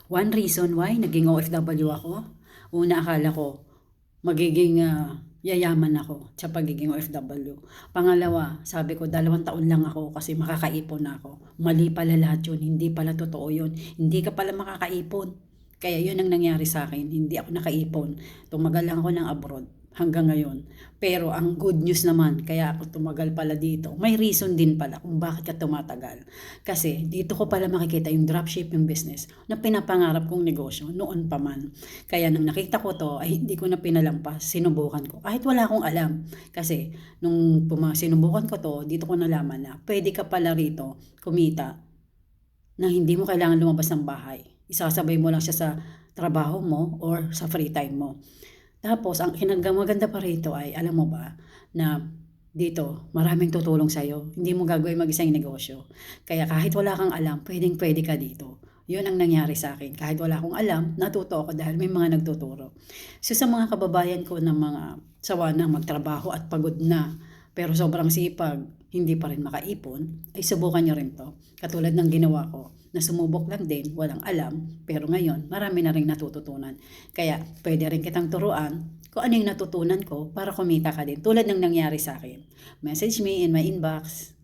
One reason why naging OFW ako, una akala ko magiging yayaman ako sa pagiging OFW. Pangalawa, sabi ko 2 taon lang ako kasi makakaipon na ako. Mali pala lahat yun, hindi pala totoo yun. Hindi ka pala makakaipon. Kaya yun ang nangyari sa akin, hindi ako nakaipon. Tumagal lang ako ng abroad hanggang ngayon. Pero ang good news naman, kaya ako tumagal pala dito. May reason din pala kung bakit ka tumatagal. Kasi dito ko pala makikita yung dropshipping business na pinapangarap kong negosyo noon pa man. Kaya nang nakita ko to ay hindi ko na pinalampas, sinubukan ko. Kahit wala akong alam. Kasi nung sinubukan ko to, dito ko nalaman na pwede ka pala rito kumita na hindi mo kailangan lumabas ng bahay. Isasabay mo lang siya sa trabaho mo or sa free time mo. Tapos, ang maganda pa rito ay, alam mo ba, na dito, maraming tutulong sa'yo. Hindi mo gagawin mag-isa yung negosyo. Kaya kahit wala kang alam, pwedeng-pwede ka dito. Yun ang nangyari sa akin. Kahit wala akong alam, natuto ako dahil may mga nagtuturo. So sa mga kababayan ko na mga sawa na magtrabaho at pagod na, pero sobrang sipag, hindi pa rin makaipon, ay subukan nyo rin to. Katulad ng ginawa ko, na sumubok lang din, walang alam, pero ngayon, marami na rin natututunan. Kaya, pwede rin kitang turuan kung ano yung natutunan ko para kumita ka din. Tulad ng nangyari sa akin. Message me in my inbox.